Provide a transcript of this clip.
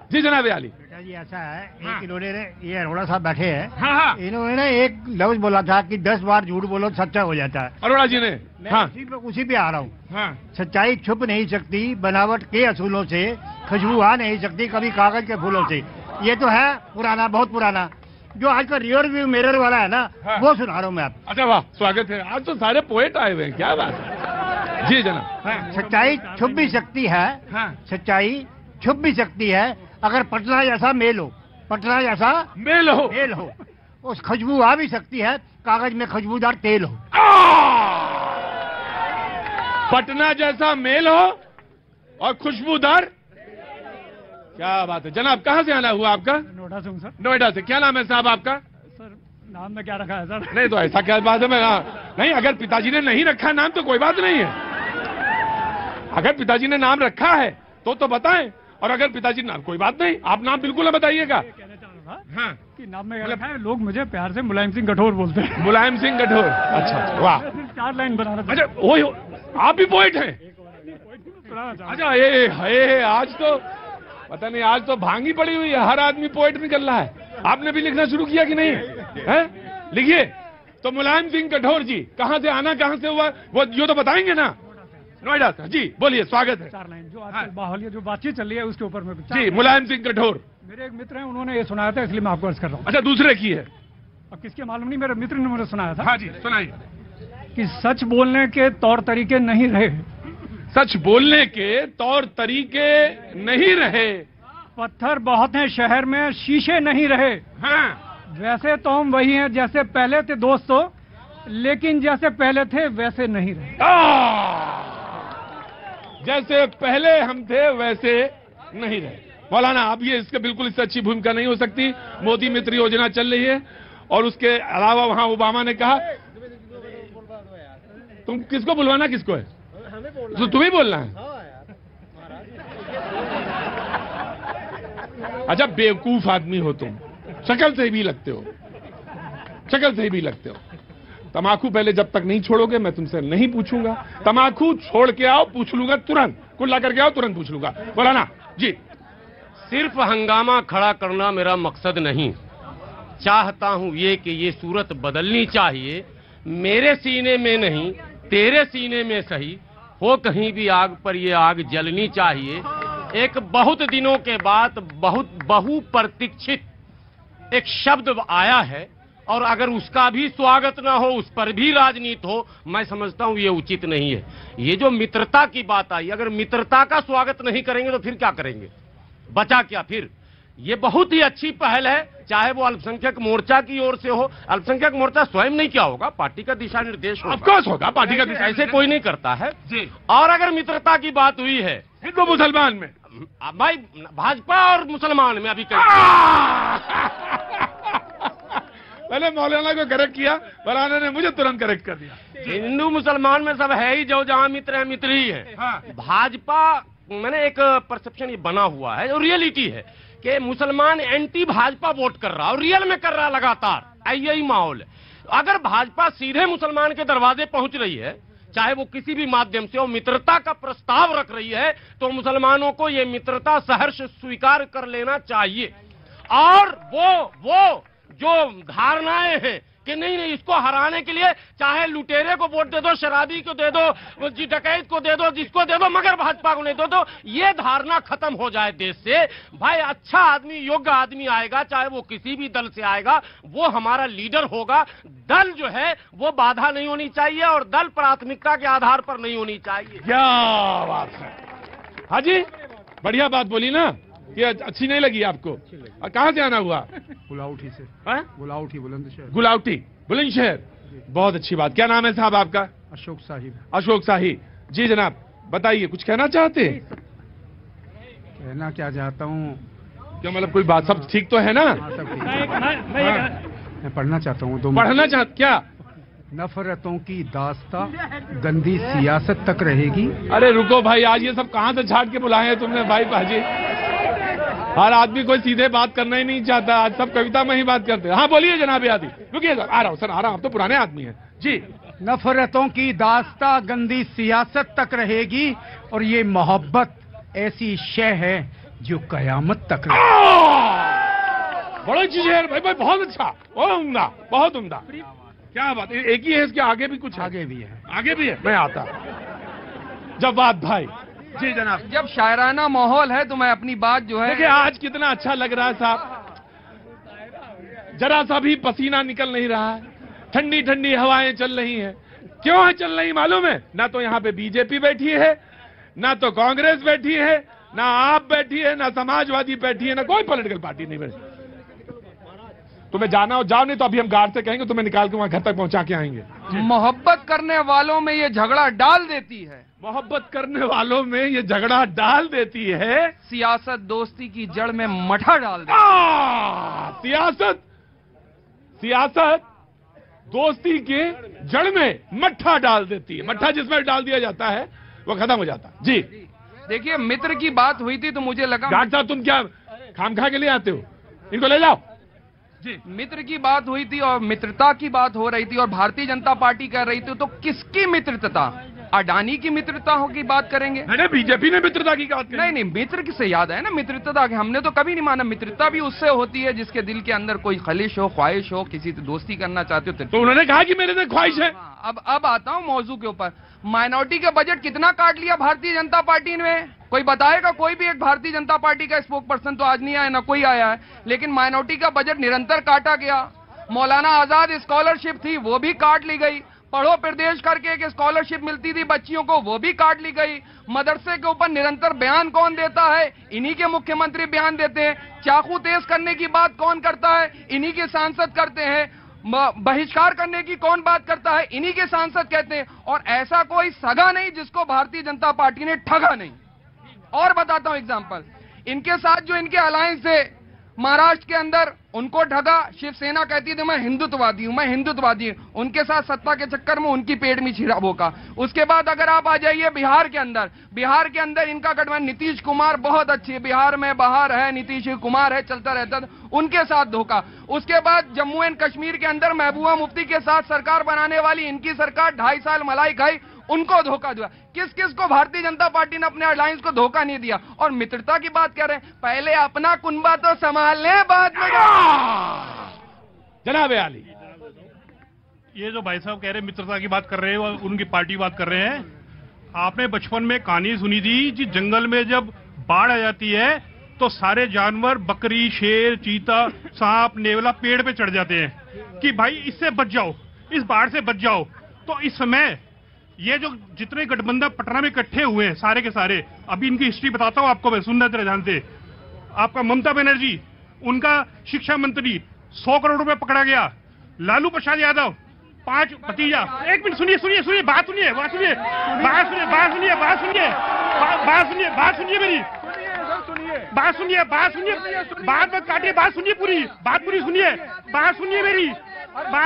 जी जनाब अली। बेटा जी ऐसा है, एक इन्होंने ये अरोड़ा साहब बैठे हैं, हाँ। इन्होंने ना एक लफ्ज बोला था कि 10 बार झूठ बोलो सच्चा हो जाता है। अरोड़ा जी ने। हाँ उसी पे आ रहा हूँ। हाँ। सच्चाई छुप नहीं सकती बनावट के असूलों से, खुशबू आ नहीं सकती कभी कागज के फूलों से। ये तो है पुराना, बहुत पुराना। जो आज का रियर व्यू मिरर वाला है ना, हाँ। वो सुना रहा हूँ मैं आप। अच्छा वाह, स्वागत है। आज तो सारे पोएट आए हुए हैं, क्या बात है। जी जनाब। सच्चाई छुप भी सकती है, सच्चाई छुप भी सकती है अगर पटना जैसा मेल हो, पटना जैसा मेल हो, उस खुशबू आ भी सकती है कागज में खुशबूदार तेल हो। पटना जैसा मेल हो और खुशबूदार। क्या बात है जनाब, कहाँ से आना हुआ आपका? नोएडा से हूँ सर। नोएडा से। क्या नाम है साहब आपका? सर नाम में क्या रखा है सर? नहीं तो ऐसा क्या बात है, मैं नहीं, अगर पिताजी ने नहीं रखा नाम तो कोई बात नहीं है। अगर पिताजी ने नाम रखा है तो बताएं, और अगर पिताजी नाम, कोई बात नहीं, आप नाम बिल्कुल बताइएगा। कहना चाह रहा था हाँ कि नाम में क्या रखा है, लोग मुझे प्यार से मुलायम सिंह कठोर बोलते हैं। मुलायम सिंह कठोर। अच्छा वाह। सिर्फ 4 लाइन बना रहा था। अच्छा वही आप भी पोइट हैं? अच्छा ये आज तो पता नहीं, आज तो भांगी पड़ी हुई है, हर आदमी पोइट निकल रहा है। आपने भी लिखना शुरू किया कि नहीं है? लिखिए। तो मुलायम सिंह कठोर जी, कहाँ से आना, कहाँ से हुआ, वो जो तो बताएंगे ना। नोएडा से। जी बोलिए, स्वागत है। 4 लाइन जो आजकल बाहुल्य जो बातचीत चल रही है उसके ऊपर में। जी मुलायम सिंह कठोर मेरे एक मित्र हैं, उन्होंने ये सुनाया था, इसलिए मैं आपको अर्ज कर रहा हूँ। अच्छा दूसरे की है? अब किसके मालूम नहीं, मेरे मित्र ने मुझे सुनाया था। हाँ जी सुनाइए। कि सच बोलने के तौर तरीके नहीं रहे, सच बोलने के तौर तरीके नहीं रहे, पत्थर बहुत हैं शहर में शीशे नहीं रहे। हाँ। वैसे तो हम वही हैं जैसे पहले थे दोस्तों, लेकिन जैसे पहले थे वैसे नहीं रहे। जैसे पहले हम थे वैसे नहीं रहे। मौलाना अब ये इसके बिल्कुल इससे अच्छी भूमिका नहीं हो सकती। मोदी मित्र योजना चल रही है और उसके अलावा वहां ओबामा ने कहा, तुम किसको बुलवाना, किसको है? तो तुम्हें बोलना है। अच्छा बेवकूफ आदमी हो तुम, शक्ल से भी लगते हो, शक्ल से भी लगते हो। तमाकू पहले जब तक नहीं छोड़ोगे मैं तुमसे नहीं पूछूंगा, तमाकू छोड़ के आओ पूछ लूंगा तुरंत, कुल्ला करके आओ तुरंत पूछ लूंगा। बोलाना जी। सिर्फ हंगामा खड़ा करना मेरा मकसद नहीं, चाहता हूं ये कि ये सूरत बदलनी चाहिए। मेरे सीने में नहीं, तेरे सीने में सही हो, कहीं भी आग पर ये आग जलनी चाहिए। एक बहुत दिनों के बाद बहुत बहुप्रतीक्षित एक शब्द आया है, और अगर उसका भी स्वागत ना हो, उस पर भी राजनीति हो, मैं समझता हूं ये उचित नहीं है। ये जो मित्रता की बात आई, अगर मित्रता का स्वागत नहीं करेंगे तो फिर क्या करेंगे, बचा क्या फिर? ये बहुत ही अच्छी पहल है, चाहे वो अल्पसंख्यक मोर्चा की ओर से हो। अल्पसंख्यक मोर्चा स्वयं नहीं क्या होगा, पार्टी का दिशा निर्देश होगा। ऑफकोर्स होगा, पार्टी का दिशा, ऐसे कोई नहीं करता है जी। और अगर मित्रता की बात हुई है हिंदू मुसलमान में, भाई भाजपा और मुसलमान में अभी पहले मौलाना को करेक्ट किया, मौलाना ने मुझे तुरंत करेक्ट कर दिया। हिंदू मुसलमान में सब है ही, जो जहां मित्र है मित्र ही है। हाँ। भाजपा मैंने एक परसेप्शन ये बना हुआ है, और रियलिटी है कि मुसलमान एंटी भाजपा वोट कर रहा है, और रियल में कर रहा है लगातार। यही माहौल है। अगर भाजपा सीधे मुसलमान के दरवाजे पहुंच रही है, चाहे वो किसी भी माध्यम से हो, मित्रता का प्रस्ताव रख रही है, तो मुसलमानों को ये मित्रता सहर्ष स्वीकार कर लेना चाहिए। और वो जो धारणाएं हैं कि नहीं इसको हराने के लिए चाहे लुटेरे को वोट दे दो, शराबी को दे दो, जी डकैत को दे दो, जिसको दे दो, मगर भाजपा को नहीं दो, तो ये धारणा खत्म हो जाए देश से। भाई अच्छा आदमी, योग्य आदमी आएगा, चाहे वो किसी भी दल से आएगा, वो हमारा लीडर होगा। दल जो है वो बाधा नहीं होनी चाहिए, और दल प्राथमिकता के आधार पर नहीं होनी चाहिए। क्या बात है हाजी, बढ़िया बात बोली ना। ये अच्छी नहीं लगी आपको? कहाँ से आना हुआ? गुलाउठी से। गुलाउठी बुलंदशहर। गुलाउठी बुलंदशहर, बहुत अच्छी बात। क्या नाम है साहब आपका? अशोक साहिब। अशोक साहिब जी जनाब, बताइए कुछ कहना चाहते हैं? कहना क्या चाहता हूँ, क्या मतलब कोई बात, सब ठीक तो है ना? सब ठीक। मैं पढ़ना चाहता हूँ। पढ़ना चाहते क्या? नफरतों की दास्ता गंदी सियासत तक रहेगी। अरे रुको भाई, आज ये सब कहाँ से छाट के बुलाए हैं तुमने भाई पाजी? हर आदमी कोई सीधे बात करना ही नहीं चाहता, आज सब कविता में ही बात करते हैं। हाँ बोलिए जनाब आदि, रुकिए सर, आ रहा हूँ सर, आ रहा हूँ। आप तो पुराने आदमी हैं जी। नफरतों की दास्ता गंदी सियासत तक रहेगी, और ये मोहब्बत ऐसी शय है जो कयामत तक बड़ी चीज है भाई, भाई बहुत अच्छा, बहुत उम्दा, बहुत उम्दा। क्या बात, एक ही है इसके आगे भी कुछ है? आगे भी है। आगे भी है, मैं आता। जवाद भाई जी जनाब। जब शायराना माहौल है तो मैं अपनी बात जो है, देखिए आज कितना अच्छा लग रहा है साहब, जरा सा भी पसीना निकल नहीं रहा है, ठंडी ठंडी हवाएं चल रही हैं। क्यों है चल रही मालूम है? ना तो यहाँ पे बीजेपी बैठी है, ना तो कांग्रेस बैठी है, ना आप बैठी है, ना समाजवादी बैठी है, ना कोई पॉलिटिकल पार्टी नहीं बैठी। तुम्हें जाना हो जाओ, नहीं तो अभी हम गार्ड से कहेंगे तुम्हें निकाल के वहां घर तक पहुंचा के आएंगे। मोहब्बत करने वालों में ये झगड़ा डाल देती है, मोहब्बत करने वालों में ये झगड़ा डाल देती है, सियासत दोस्ती की जड़ में मठा डाल देती है। सियासत सियासत दोस्ती के जड़ में मट्ठा डाल देती है। मट्ठा जिसमें डाल दिया जाता है वो खत्म हो जाता है। जी देखिए, मित्र की बात हुई थी तो मुझे लगा, डॉक्टर साहब तुम क्या खामखा के लिए आते हो? इनको ले जाओ। जी मित्र की बात हुई थी और मित्रता की बात हो रही थी और भारतीय जनता पार्टी कर रही थी, तो किसकी मित्रता? अडानी की मित्रता की बात करेंगे? मैंने बीजेपी ने मित्रता की बात की। नहीं नहीं, मित्र किससे याद है ना, मित्रता हमने तो कभी नहीं माना। मित्रता भी उससे होती है जिसके दिल के अंदर कोई खलिश हो, ख्वाहिश हो, किसी से दोस्ती करना चाहते हो तो उन्होंने कहा कि मेरे से ख्वाहिश है। अब आता हूं मौजू के ऊपर। माइनॉरिटी का बजट कितना काट लिया भारतीय जनता पार्टी ने? कोई बताएगा? कोई भी एक भारतीय जनता पार्टी का स्पोक पर्सन तो आज नहीं आया, ना कोई आया है। लेकिन माइनॉरिटी का बजट निरंतर काटा गया। मौलाना आजाद स्कॉलरशिप थी वो भी काट ली गई। पढ़ो प्रदेश करके एक स्कॉलरशिप मिलती थी बच्चियों को, वो भी काट ली गई। मदरसे के ऊपर निरंतर बयान कौन देता है? इन्हीं के मुख्यमंत्री बयान देते हैं। चाकू तेज करने की बात कौन करता है? इन्हीं के सांसद करते हैं। बहिष्कार करने की कौन बात करता है? इन्हीं के सांसद कहते हैं। और ऐसा कोई सगा नहीं जिसको भारतीय जनता पार्टी ने ठगा नहीं। और बताता हूं एग्जांपल, इनके साथ जो इनके अलायंस है महाराष्ट्र के अंदर, उनको ठगा। शिवसेना कहती थी मैं हिंदुत्ववादी हूं, मैं हिंदुत्ववादी हूं। उनके साथ सत्ता के चक्कर में उनकी पेट में छिड़ा बोका। उसके बाद अगर आप आ जाइए बिहार के अंदर, बिहार के अंदर इनका गठबंधन, नीतीश कुमार बहुत अच्छी, बिहार में बहार है, नीतीश कुमार है, चलता रहता था, उनके साथ धोखा। उसके बाद जम्मू एंड कश्मीर के अंदर महबूबा मुफ्ती के साथ सरकार बनाने वाली इनकी सरकार 2.5 साल मलाई खाई, उनको धोखा दिया। किस किस को भारतीय जनता पार्टी ने अपने अलायंस को धोखा नहीं दिया? और मित्रता की बात कर रहे हैं, पहले अपना कुनबा तो संभाल ले, बाद में जनाब आली। ये जो भाई साहब कह रहे हैं मित्रता की बात कर रहे हैं और उनकी पार्टी की बात कर रहे हैं, आपने बचपन में कहानी सुनी थी कि जंगल में जब बाढ़ आ जाती है तो सारे जानवर, बकरी, शेर, चीता, सांप, नेवला पेड़ पे चढ़ जाते हैं कि भाई इससे बच जाओ, इस बाढ़ से बच जाओ। तो इस समय ये जो जितने गठबंधन पटना में इकट्ठे हुए हैं सारे के सारे, अभी इनकी हिस्ट्री बताता हूं आपको मैं, सुनना तरह जानते। आपका ममता बनर्जी, उनका शिक्षा मंत्री 100 करोड़ रुपए पकड़ा गया। लालू प्रसाद यादव 5 भतीजा, एक मिनट सुनिए सुनिए सुनिए, बात सुनिए, बात सुनिए, बात सुनिए, बात सुनिए, बात सुनिए, बात सुनिए, बात सुनिए मेरी, बात सुनिए, बात सुनिए, बात मत काटिए, बात सुनिए पूरी, बात पूरी सुनिए, बात सुनिए मेरी बात।